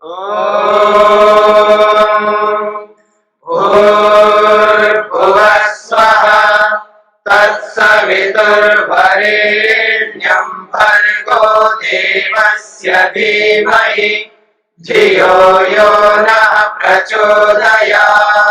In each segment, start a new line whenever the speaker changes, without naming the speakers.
ॐ भूर्भुवः स्वः तत्सवितुर्वरेण्यं भर्गो देवस्य धीमहि धियो यो नः प्रचोदयात्।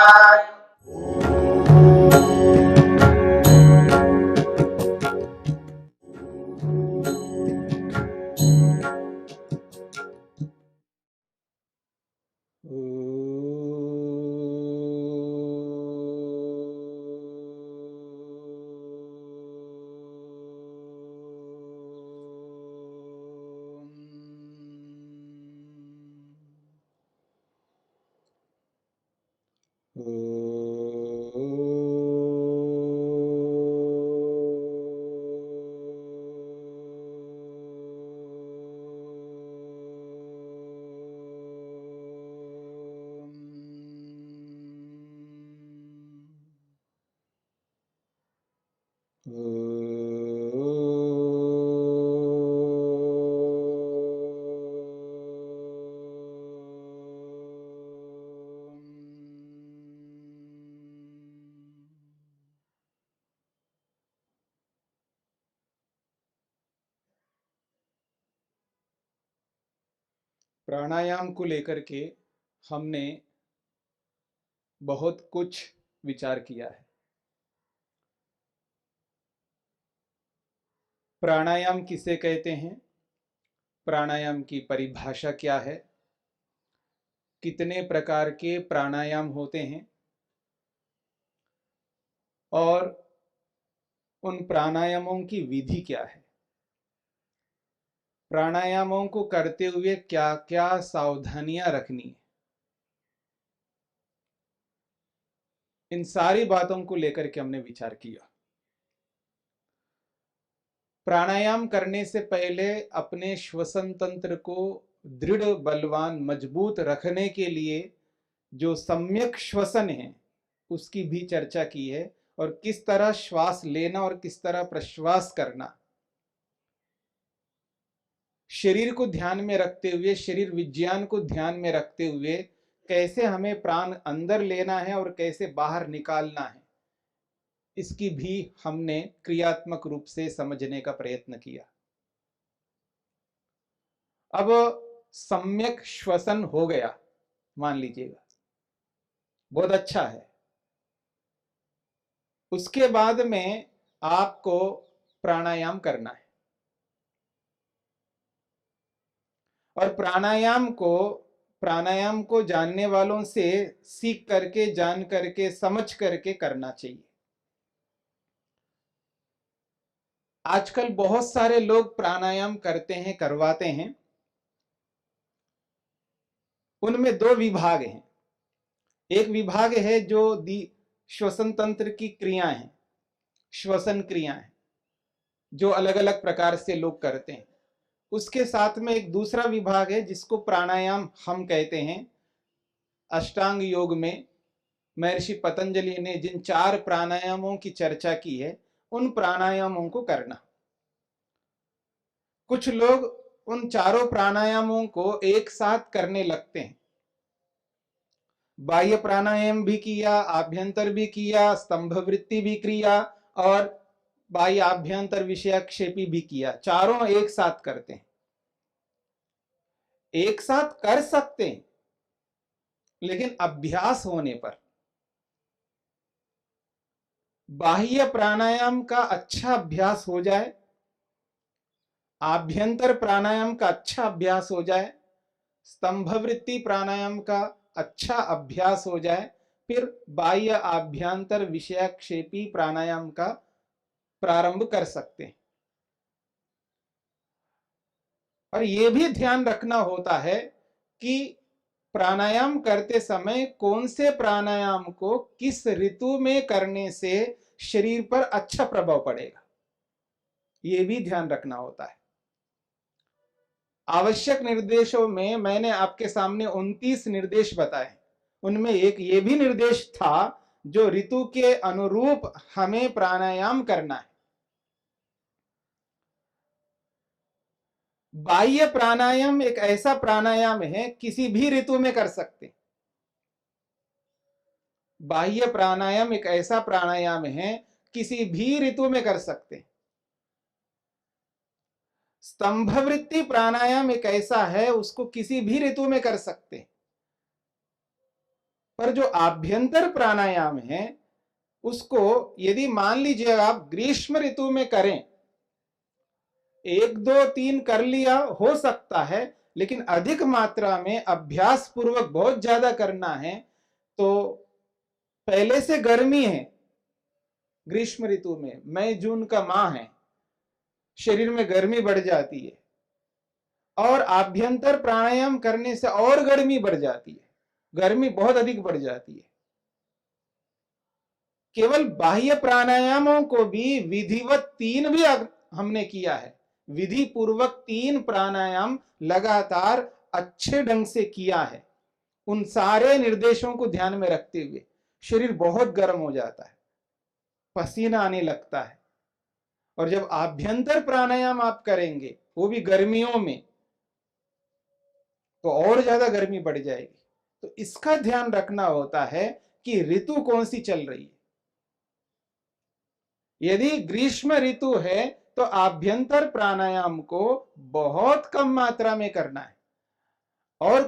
प्राणायाम को लेकर के हमने बहुत कुछ विचार किया है। प्राणायाम किसे कहते हैं, प्राणायाम की परिभाषा क्या है, कितने प्रकार के प्राणायाम होते हैं और उन प्राणायामों की विधि क्या है, प्राणायामों को करते हुए क्या क्या सावधानियां रखनी है, इन सारी बातों को लेकर के हमने विचार किया। प्राणायाम करने से पहले अपने श्वसन तंत्र को दृढ़ बलवान मजबूत रखने के लिए जो सम्यक श्वसन है उसकी भी चर्चा की है, और किस तरह श्वास लेना और किस तरह प्रश्वास करना, शरीर को ध्यान में रखते हुए, शरीर विज्ञान को ध्यान में रखते हुए कैसे हमें प्राण अंदर लेना है और कैसे बाहर निकालना है, इसकी भी हमने क्रियात्मक रूप से समझने का प्रयत्न किया। अब सम्यक श्वसन हो गया, मान लीजिएगा, बहुत अच्छा है। उसके बाद में आपको प्राणायाम करना है, और प्राणायाम को जानने वालों से सीख करके, जान करके, समझ करके करना चाहिए। आजकल बहुत सारे लोग प्राणायाम करते हैं, करवाते हैं। उनमें दो विभाग हैं। एक विभाग है जो श्वसन तंत्र की क्रियाएं हैं, श्वसन क्रियाएं जो अलग अलग प्रकार से लोग करते हैं। उसके साथ में एक दूसरा विभाग है जिसको प्राणायाम हम कहते हैं। अष्टांग योग में महर्षि पतंजलि ने जिन 4 प्राणायामों की चर्चा की है, उन प्राणायामों को करना। कुछ लोग उन चारों प्राणायामों को एक साथ करने लगते हैं। बाह्य प्राणायाम भी किया, आभ्यंतर भी किया, स्तंभ वृत्ति भी किया और बाह्य आभ्यंतर विषयक्षेपी भी किया। चारों एक साथ करते हैं। एक साथ कर सकते हैं, लेकिन अभ्यास होने पर बाह्य प्राणायाम का अच्छा अभ्यास हो जाए, आभ्यंतर प्राणायाम का अच्छा अभ्यास हो जाए, स्तंभवृत्ति प्राणायाम का अच्छा अभ्यास हो जाए, फिर बाह्य आभ्यंतर विषयक्षेपी प्राणायाम का प्रारंभ कर सकते हैं। और यह भी ध्यान रखना होता है कि प्राणायाम करते समय कौन से प्राणायाम को किस ऋतु में करने से शरीर पर अच्छा प्रभाव पड़ेगा, यह भी ध्यान रखना होता है। आवश्यक निर्देशों में मैंने आपके सामने 29 निर्देश बताए। उनमें एक ये भी निर्देश था जो ऋतु के अनुरूप हमें प्राणायाम करना है। बाह्य प्राणायाम एक ऐसा प्राणायाम है किसी भी ऋतु में कर सकते हैं। बाह्य प्राणायाम एक ऐसा प्राणायाम है किसी भी ऋतु में कर सकते हैं। स्तंभवृत्ति प्राणायाम एक ऐसा है उसको किसी भी ऋतु में कर सकते हैं। पर जो आभ्यंतर प्राणायाम है उसको यदि मान लीजिए आप ग्रीष्म ऋतु में करें, 1 2 3 कर लिया हो सकता है, लेकिन अधिक मात्रा में अभ्यास पूर्वक बहुत ज्यादा करना है तो पहले से गर्मी है, ग्रीष्म ऋतु में मई जून का माह है, शरीर में गर्मी बढ़ जाती है और आभ्यंतर प्राणायाम करने से और गर्मी बढ़ जाती है, गर्मी बहुत अधिक बढ़ जाती है। केवल बाह्य प्राणायामों को भी विधिवत 3 भी हमने किया है, विधि पूर्वक 3 प्राणायाम लगातार अच्छे ढंग से किया है। उन सारे निर्देशों को ध्यान में रखते हुए शरीर बहुत गर्म हो जाता है, पसीना आने लगता है। और जब आभ्यंतर प्राणायाम आप करेंगे वो भी गर्मियों में, तो और ज्यादा गर्मी बढ़ जाएगी। तो इसका ध्यान रखना होता है कि ऋतु कौन सी चल रही है। यदि ग्रीष्म ऋतु है तो आभ्यंतर प्राणायाम को बहुत कम मात्रा में करना है, और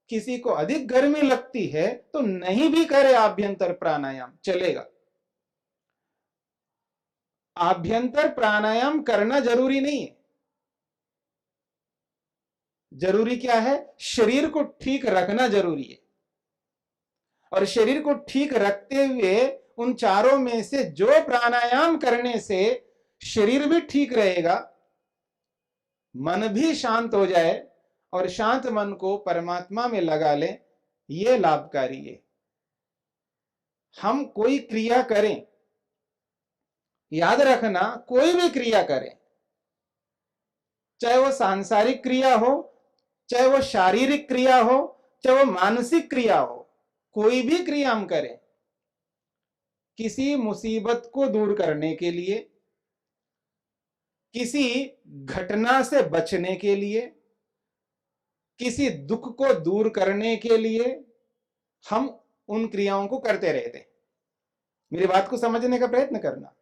किसी को अधिक गर्मी लगती है तो नहीं भी करे आभ्यंतर प्राणायाम, चलेगा। आभ्यंतर प्राणायाम करना जरूरी नहीं है। जरूरी क्या है? शरीर को ठीक रखना जरूरी है। और शरीर को ठीक रखते हुए उन चारों में से जो प्राणायाम करने से शरीर भी ठीक रहेगा, मन भी शांत हो जाए और शांत मन को परमात्मा में लगा ले, ये लाभकारी है। हम कोई क्रिया करें, याद रखना, कोई भी क्रिया करें, चाहे वो सांसारिक क्रिया हो, चाहे वो शारीरिक क्रिया हो, चाहे वो मानसिक क्रिया हो, कोई भी क्रिया हम करें, किसी मुसीबत को दूर करने के लिए, किसी घटना से बचने के लिए, किसी दुख को दूर करने के लिए हम उन क्रियाओं को करते रहते हैं। मेरी बात को समझने का प्रयत्न करना।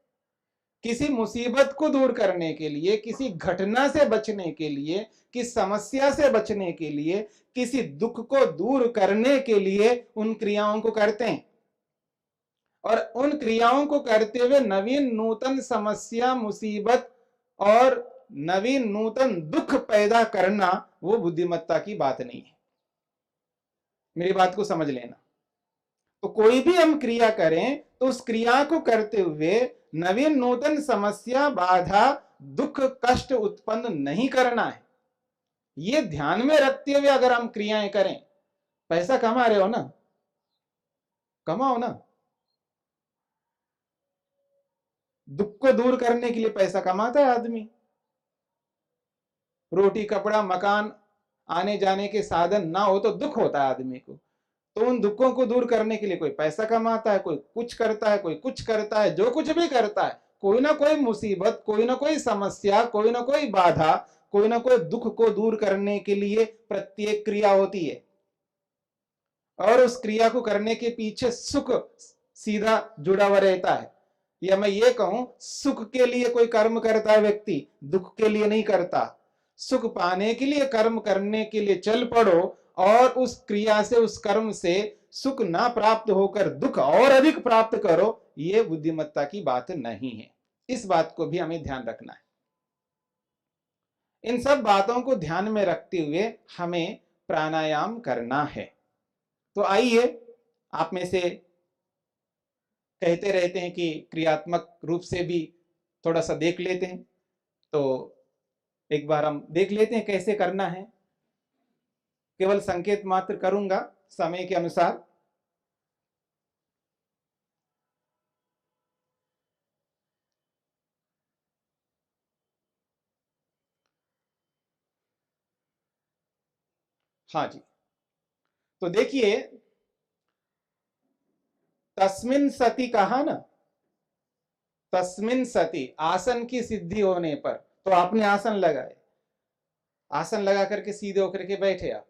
किसी मुसीबत को दूर करने के लिए, किसी घटना से बचने के लिए, किसी समस्या से बचने के लिए, किसी दुख को दूर करने के लिए उन क्रियाओं को करते हैं। और उन क्रियाओं को करते हुए नवीन नूतन समस्या, मुसीबत और नवीन नूतन दुख पैदा करना वो बुद्धिमत्ता की बात नहीं है। मेरी बात को समझ लेना। तो कोई भी हम क्रिया करें तो उस क्रिया को करते हुए नवीन नूतन समस्या, बाधा, दुख, कष्ट उत्पन्न नहीं करना है। ये ध्यान में रखते हुए अगर हम क्रियाएं करें, पैसा कमा रहे हो ना, कमाओ ना। दुख को दूर करने के लिए पैसा कमाता है आदमी, रोटी, कपड़ा, मकान, आने जाने के साधन ना हो तो दुख होता है आदमी को। तो उन दुखों को दूर करने के लिए कोई पैसा कमाता है, कोई कुछ करता है, कोई कुछ करता है। जो कुछ भी करता है, कोई ना कोई मुसीबत, कोई ना कोई समस्या, कोई ना कोई बाधा, कोई ना कोई दुख को दूर करने के लिए प्रत्येक क्रिया होती है। और उस क्रिया को करने के पीछे सुख सीधा जुड़ा हुआ रहता है। या मैं ये कहूं, सुख के लिए कोई कर्म करता है व्यक्ति, दुख के लिए नहीं करता। सुख पाने के लिए कर्म करने के लिए चल पड़ो और उस क्रिया से, उस कर्म से सुख ना प्राप्त होकर दुख और अधिक प्राप्त करो, ये बुद्धिमत्ता की बात नहीं है। इस बात को भी हमें ध्यान रखना है। इन सब बातों को ध्यान में रखते हुए हमें प्राणायाम करना है। तो आइए, आप में से कहते रहते हैं कि क्रियात्मक रूप से भी थोड़ा सा देख लेते हैं, तो एक बार हम देख लेते हैं कैसे करना है। केवल संकेत मात्र करूंगा समय के अनुसार। हाँ जी, तो देखिए, तस्मिन सति कहा ना, तस्मिन सति, आसन की सिद्धि होने पर, तो आपने आसन लगाए। आसन लगा करके सीधे होकर के बैठे आप,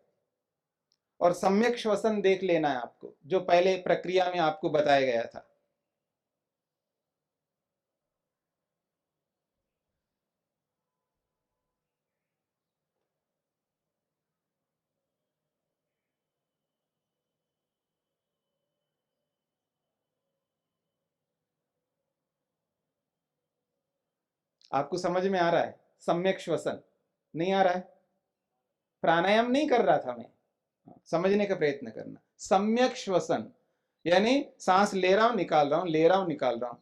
और सम्यक श्वसन देख लेना है आपको, जो पहले प्रक्रिया में आपको बताया गया था। आपको समझ में आ रहा है? सम्यक श्वसन नहीं आ रहा है? प्राणायाम नहीं कर रहा था मैं, समझने का प्रयत्न करना। सम्यक श्वसन यानी सांस ले रहा हूं निकाल रहा हूं, ले रहा हूं निकाल रहा हूं।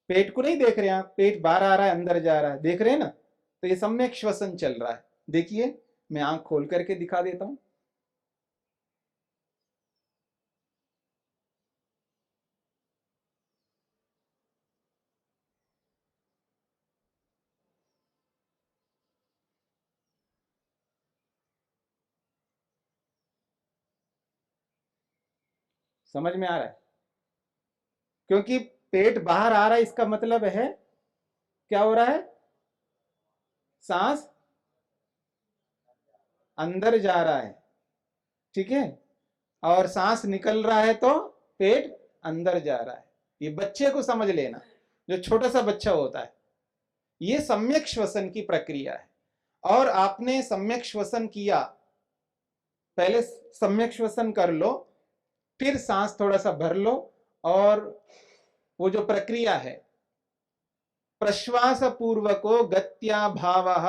पेट को नहीं देख रहे हैं आप, पेट बाहर आ रहा है अंदर जा रहा है, देख रहे हैं ना? तो ये सम्यक श्वसन चल रहा है। देखिए मैं आंख खोल करके दिखा देता हूं। समझ में आ रहा है? क्योंकि पेट बाहर आ रहा है, इसका मतलब है क्या हो रहा है? सांस अंदर जा रहा है, ठीक है, और सांस निकल रहा है तो पेट अंदर जा रहा है। ये बच्चे को समझ लेना, जो छोटा सा बच्चा होता है। ये सम्यक श्वसन की प्रक्रिया है। और आपने सम्यक श्वसन किया, पहले सम्यक श्वसन कर लो, फिर सांस थोड़ा सा भर लो, और वो जो प्रक्रिया है प्रश्वास पूर्वको गत्या भावः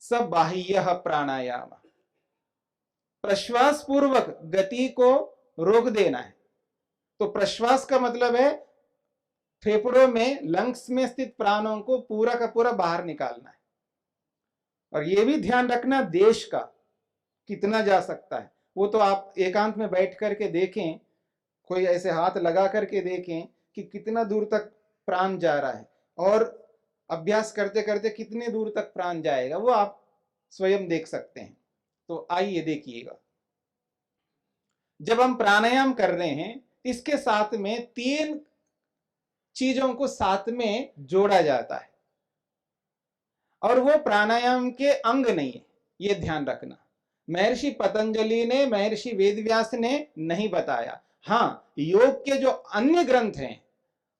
स बाह्य प्राणायाम। प्रश्वास पूर्वक गति को रोक देना है। तो प्रश्वास का मतलब है फेफड़ों में, लंग्स में स्थित प्राणों को पूरा का पूरा बाहर निकालना है। और ये भी ध्यान रखना देश का कितना जा सकता है, वो तो आप एकांत में बैठ करके देखें, कोई ऐसे हाथ लगा करके देखें कि कितना दूर तक प्राण जा रहा है, और अभ्यास करते करते कितने दूर तक प्राण जाएगा, वो आप स्वयं देख सकते हैं। तो आइए देखिएगा, जब हम प्राणायाम कर रहे हैं इसके साथ में 3 चीजों को साथ में जोड़ा जाता है, और वो प्राणायाम के अंग नहीं है, ये ध्यान रखना। महर्षि पतंजलि ने, महर्षि वेदव्यास ने नहीं बताया। हाँ, योग के जो अन्य ग्रंथ हैं,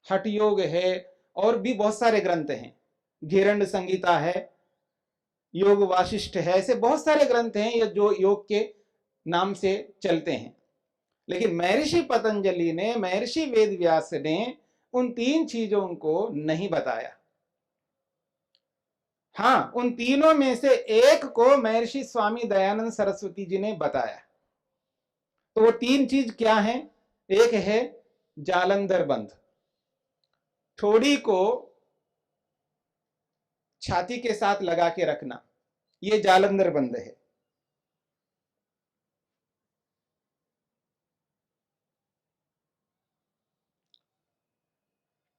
हठ योग है और भी बहुत सारे ग्रंथ हैं, घेरंड संगीता है, योग वाशिष्ठ है, ऐसे बहुत सारे ग्रंथ हैं ये जो योग के नाम से चलते हैं। लेकिन महर्षि पतंजलि ने, महर्षि वेदव्यास ने उन 3 चीजों को नहीं बताया। हाँ, उन तीनों में से एक को महर्षि स्वामी दयानंद सरस्वती जी ने बताया। तो वो 3 चीज क्या है? एक है जालंधर बंध, ठोड़ी को छाती के साथ लगा के रखना, ये जालंधर बंध है।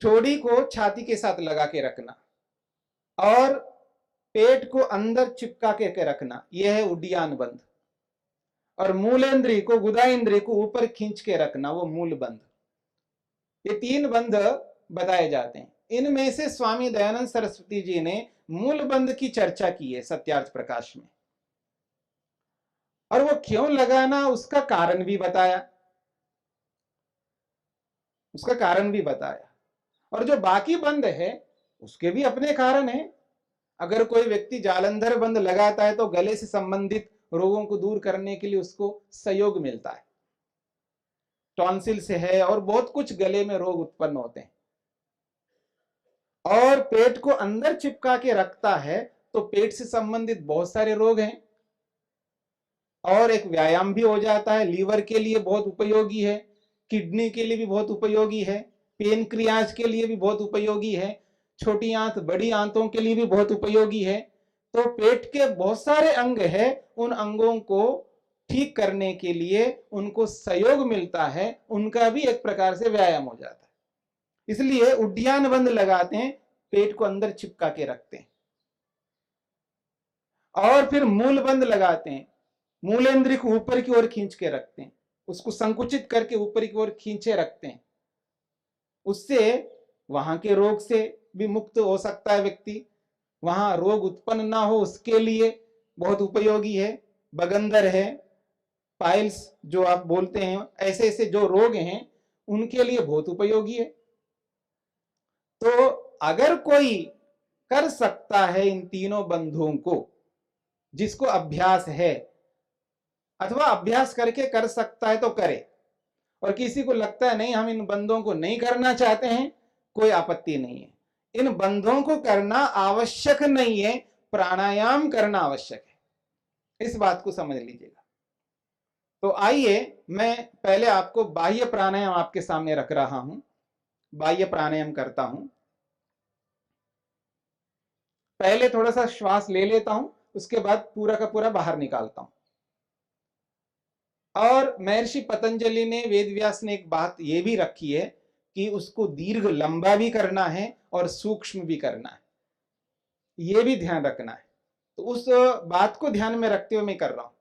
ठोड़ी को छाती के साथ लगा के रखना, और पेट को अंदर चिपका के रखना, यह है उड्डयन बंध। और मूलेंद्री को, गुदा इंद्री को ऊपर खींच के रखना, वो मूल बंध। ये 3 बंध बताए जाते हैं। इनमें से स्वामी दयानंद सरस्वती जी ने मूल बंध की चर्चा की है सत्यार्थ प्रकाश में, और वो क्यों लगाना उसका कारण भी बताया, उसका कारण भी बताया। और जो बाकी बंध है उसके भी अपने कारण है। अगर कोई व्यक्ति जालंधर बंध लगाता है तो गले से संबंधित रोगों को दूर करने के लिए उसको सहयोग मिलता है। टॉन्सिल से है और बहुत कुछ गले में रोग उत्पन्न होते हैं। और पेट को अंदर चिपका के रखता है तो पेट से संबंधित बहुत सारे रोग हैं, और एक व्यायाम भी हो जाता है। लीवर के लिए बहुत उपयोगी है, किडनी के लिए भी बहुत उपयोगी है, पेनक्रियाज के लिए भी बहुत उपयोगी है, छोटी आंत बड़ी आंतों के लिए भी बहुत उपयोगी है। तो पेट के बहुत सारे अंग है, उन अंगों को ठीक करने के लिए उनको सहयोग मिलता है, उनका भी एक प्रकार से व्यायाम हो जाता है। इसलिए उड्डयन बंध लगाते हैं, पेट को अंदर चिपका के रखते हैं। और फिर मूल बंध लगाते हैं, मूलेंद्री को ऊपर की ओर खींच के रखते हैं, उसको संकुचित करके ऊपर की ओर खींचे रखते हैं। उससे वहां के रोग से भी मुक्त हो सकता है व्यक्ति, वहां रोग उत्पन्न ना हो उसके लिए बहुत उपयोगी है। बगंदर है, पाइल्स जो आप बोलते हैं, ऐसे ऐसे जो रोग हैं उनके लिए बहुत उपयोगी है। तो अगर कोई कर सकता है इन तीनों बंधों को, जिसको अभ्यास है अथवा अभ्यास करके कर सकता है तो करे, और किसी को लगता है नहीं हम इन बंधों को नहीं करना चाहते हैं, कोई आपत्ति नहीं है। इन बंधों को करना आवश्यक नहीं है, प्राणायाम करना आवश्यक है, इस बात को समझ लीजिएगा। तो आइए मैं पहले आपको बाह्य प्राणायाम आपके सामने रख रहा हूं। बाह्य प्राणायाम करता हूं। पहले थोड़ा सा श्वास ले लेता हूं, उसके बाद पूरा का पूरा बाहर निकालता हूं। और महर्षि पतंजलि ने, वेद व्यास ने एक बात ये भी रखी है कि उसको दीर्घ लंबा भी करना है और सूक्ष्म भी करना है, ये भी ध्यान रखना है। तो उस बात को ध्यान में रखते हुए मैं कर रहा हूं।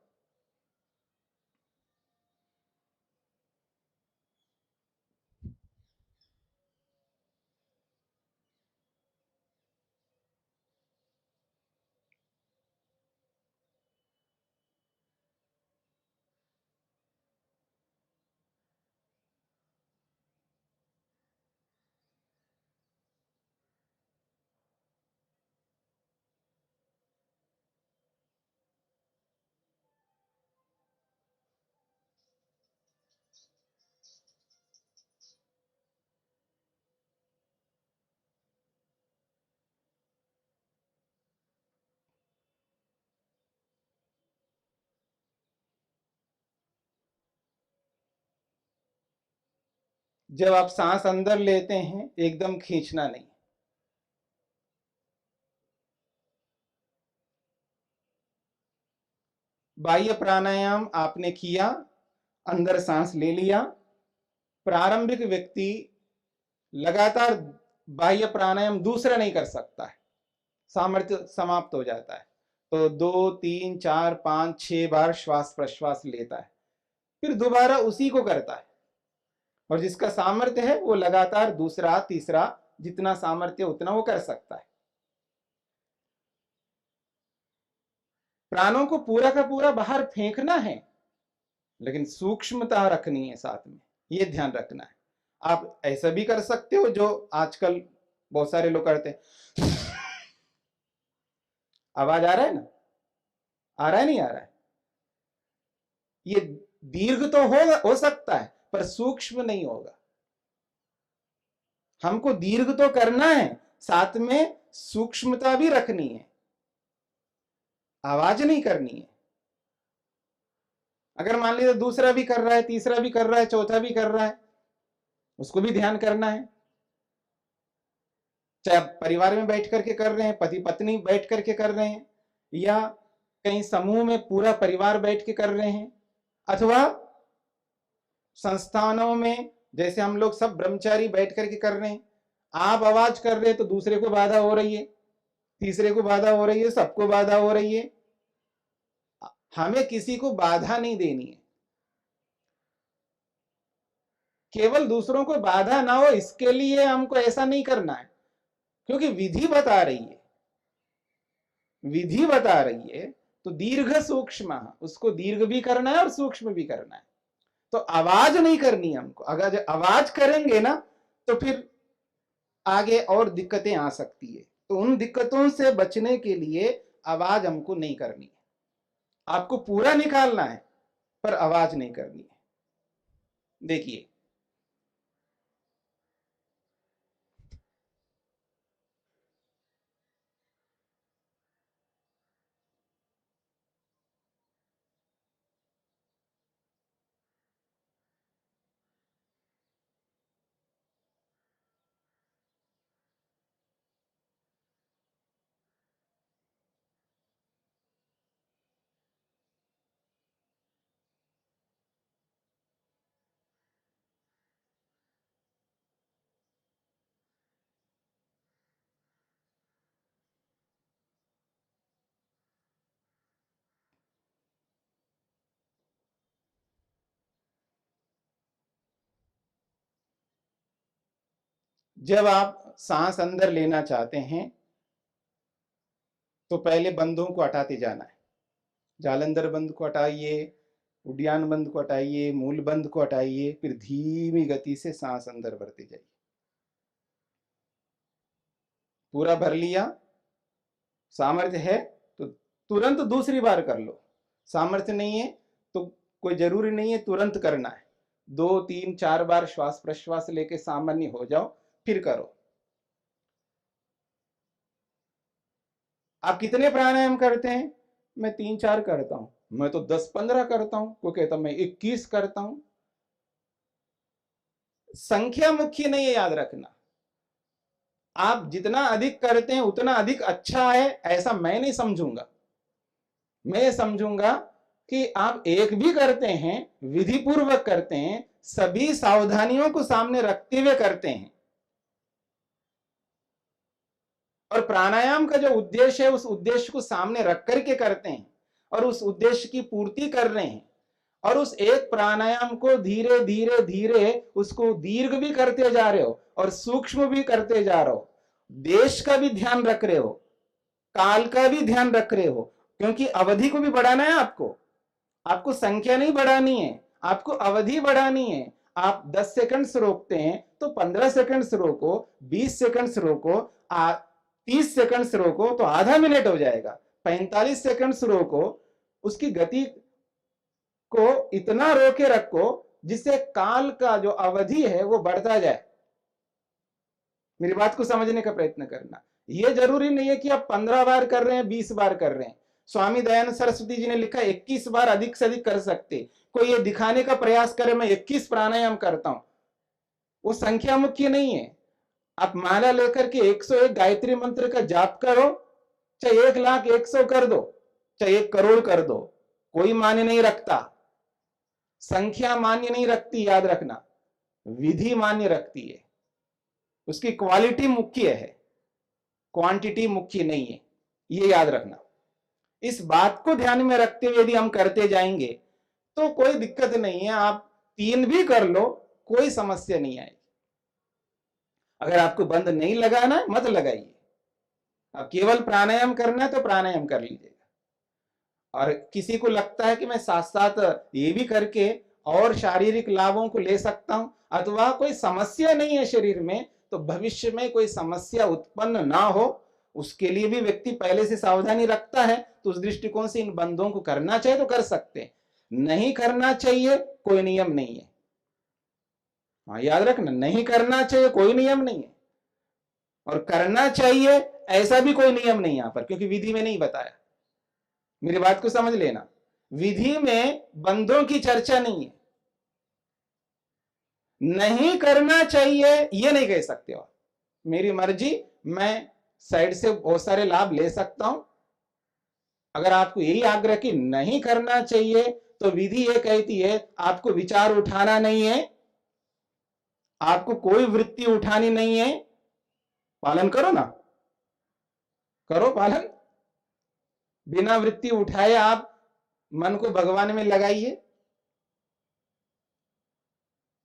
जब आप सांस अंदर लेते हैं एकदम खींचना नहीं। बाह्य प्राणायाम आपने किया, अंदर सांस ले लिया। प्रारंभिक व्यक्ति लगातार बाह्य प्राणायाम दूसरा नहीं कर सकता है, सामर्थ्य समाप्त हो जाता है। तो 2 3 4 5 6 बार श्वास प्रश्वास लेता है, फिर दोबारा उसी को करता है। और जिसका सामर्थ्य है वो लगातार दूसरा तीसरा, जितना सामर्थ्य उतना वो कर सकता है। प्राणों को पूरा का पूरा बाहर फेंकना है, लेकिन सूक्ष्मता रखनी है साथ में, ये ध्यान रखना है। आप ऐसा भी कर सकते हो जो आजकल बहुत सारे लोग करते हैं। आवाज आ रहा है ना? आ रहा है नहीं आ रहा है? ये दीर्घ तो हो सकता है पर सूक्ष्म नहीं होगा। हमको दीर्घ तो करना है, साथ में सूक्ष्मता भी रखनी है, आवाज नहीं करनी है। अगर मान लीजिए दूसरा भी कर रहा है, तीसरा भी कर रहा है, चौथा भी कर रहा है, उसको भी ध्यान करना है। चाहे आप परिवार में बैठ करके कर रहे हैं, पति पत्नी बैठ करके कर रहे हैं, या कहीं समूह में पूरा परिवार बैठ के कर रहे हैं, अथवा संस्थानों में जैसे हम लोग सब ब्रह्मचारी बैठ करके कर रहे हैं। आप आवाज कर रहे हैं तो दूसरे को बाधा हो रही है, तीसरे को बाधा हो रही है, सबको बाधा हो रही है। हमें किसी को बाधा नहीं देनी है, केवल दूसरों को बाधा ना हो इसके लिए हमको ऐसा नहीं करना है, क्योंकि विधि बता रही है, विधि बता रही है। तो दीर्घ सूक्ष्म, उसको दीर्घ भी करना है और सूक्ष्म भी करना है। तो आवाज नहीं करनी है हमको। अगर आवाज करेंगे ना तो फिर आगे और दिक्कतें आ सकती है। तो उन दिक्कतों से बचने के लिए आवाज हमको नहीं करनी है। आपको पूरा निकालना है पर आवाज नहीं करनी है। देखिए, जब आप सांस अंदर लेना चाहते हैं तो पहले बंधों को हटाते जाना है। जालंधर बंध को हटाइए, उड्डयन बंध को हटाइए, मूल बंध को हटाइए, फिर धीमी गति से सांस अंदर भरते जाइए। पूरा भर लिया, सामर्थ्य है तो तुरंत दूसरी बार कर लो, सामर्थ्य नहीं है तो कोई जरूरी नहीं है तुरंत करना है। 2, 3, 4 बार श्वास प्रश्वास लेके सामान्य हो जाओ, फिर करो। आप कितने प्राणायाम करते हैं? मैं 3-4 करता हूं, मैं तो 10-15 करता हूं, कोई कहता मैं 21 करता हूं। संख्या मुख्य नहीं है, याद रखना। आप जितना अधिक करते हैं उतना अधिक अच्छा है, ऐसा मैं नहीं समझूंगा। मैं समझूंगा कि आप एक भी करते हैं, विधि पूर्वक करते हैं, सभी सावधानियों को सामने रखते हुए करते हैं, और प्राणायाम का जो उद्देश्य है उस उद्देश्य को सामने रख करके करते हैं और उस उद्देश्य की पूर्ति कर रहे हैं, और उस एक प्राणायाम को धीरे धीरे धीरे उसको दीर्घ भी करते जा रहे हो और सूक्ष्म भी करते जा रहे हो। देश का भी ध्यान रख रहे हो, काल का भी ध्यान रख रहे हो, क्योंकि अवधि को भी बढ़ाना है। आपको संख्या नहीं बढ़ानी है, आपको अवधि बढ़ानी है। आप 10 सेकंड रोकते हैं तो 15 सेकंड रोको, 20 सेकंड रोको, 30 सेकंड रोको तो आधा मिनट हो जाएगा। 45 सेकंड रोको, उसकी गति को इतना रोके रखो जिससे काल का जो अवधि है वो बढ़ता जाए। मेरी बात को समझने का प्रयत्न करना। यह जरूरी नहीं है कि आप 15 बार कर रहे हैं, 20 बार कर रहे हैं। स्वामी दयानंद सरस्वती जी ने लिखा 21 बार अधिक से अधिक कर सकते। कोई ये दिखाने का प्रयास करे मैं 21 प्राणायाम करता हूं, वो संख्या मुख्य नहीं है। आप माला लेकर के 101 गायत्री मंत्र का जाप करो, चाहे 1,00,000 कर दो, चाहे 1 करोड़ कर दो, कोई मान्य नहीं रखता। संख्या मान्य नहीं रखती, याद रखना। विधि मान्य रखती है, उसकी क्वालिटी मुख्य है, क्वांटिटी मुख्य नहीं है, ये याद रखना। इस बात को ध्यान में रखते हुए यदि हम करते जाएंगे तो कोई दिक्कत नहीं है। आप 3 भी कर लो, कोई समस्या नहीं आएगी। अगर आपको बंद नहीं लगाना है मत लगाइए, अब केवल प्राणायाम करना है तो प्राणायाम कर लीजिएगा। और किसी को लगता है कि मैं साथ साथ ये भी करके और शारीरिक लाभों को ले सकता हूं, अथवा कोई समस्या नहीं है शरीर में, तो भविष्य में कोई समस्या उत्पन्न ना हो उसके लिए भी व्यक्ति पहले से सावधानी रखता है, तो उस दृष्टिकोण से इन बंधों को करना चाहिए तो कर सकते हैं, नहीं करना चाहिए कोई नियम नहीं है। हाँ, याद रखना, नहीं करना चाहिए कोई नियम नहीं है, और करना चाहिए ऐसा भी कोई नियम नहीं यहां पर, क्योंकि विधि में नहीं बताया। मेरी बात को समझ लेना, विधि में बंधों की चर्चा नहीं है। नहीं करना चाहिए ये नहीं कह सकते हो, मेरी मर्जी, मैं साइड से बहुत सारे लाभ ले सकता हूं। अगर आपको यही आग्रह कि नहीं करना चाहिए तो विधि ये कहती है आपको विचार उठाना नहीं है, आपको कोई वृत्ति उठानी नहीं है। पालन करो ना, करो पालन। बिना वृत्ति उठाए आप मन को भगवान में लगाइए।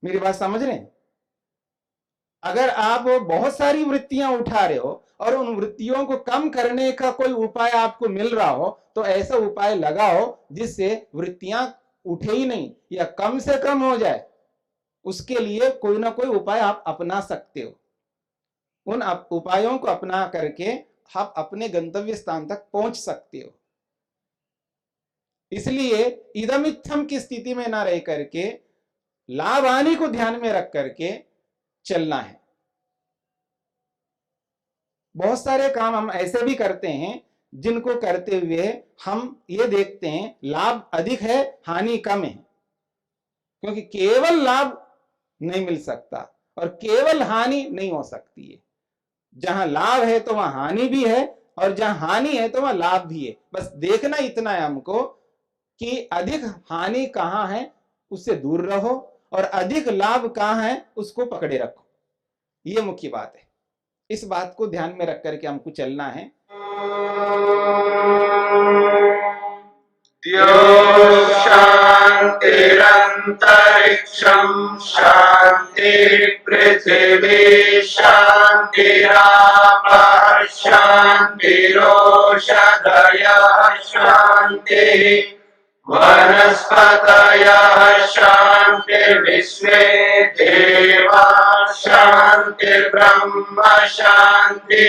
मेरी बात समझ रहे हैं? अगर आप बहुत सारी वृत्तियां उठा रहे हो और उन वृत्तियों को कम करने का कोई उपाय आपको मिल रहा हो तो ऐसा उपाय लगाओ जिससे वृत्तियां उठे ही नहीं या कम से कम हो जाए। उसके लिए कोई ना कोई उपाय आप अपना सकते हो। उन उपायों को अपना करके आप अपने गंतव्य स्थान तक पहुंच सकते हो। इसलिए इदमित्थम की स्थिति में ना रह करके लाभ हानि को ध्यान में रख करके चलना है। बहुत सारे काम हम ऐसे भी करते हैं जिनको करते हुए हम ये देखते हैं लाभ अधिक है हानि कम है, क्योंकि केवल लाभ नहीं मिल सकता और केवल हानि नहीं हो सकती है। जहां लाभ है तो वहां हानि भी है, और जहां हानि है तो वहां लाभ भी है। बस देखना इतना है हमको कि अधिक हानि कहां है उससे दूर रहो और अधिक लाभ कहां है उसको पकड़े रखो। ये मुख्य बात है। इस बात को ध्यान में रख करके हमको चलना है।
शांतिरंतरिक्षं शांति पृथिवी शांतिरापः शान्तिरोषधयः शान्तिः वनस्पतयः शान्तिर्विश्वे देवाः शान्तिर्ब्रह्म शान्ति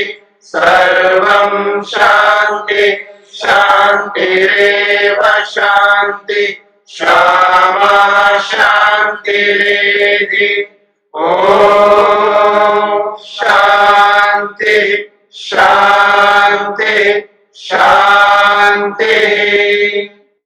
सर्वं शान्ति शान्तिरेव शान्ति क्षमा शान्तिरेधि ॐ शान्ति शान्ति शान्ति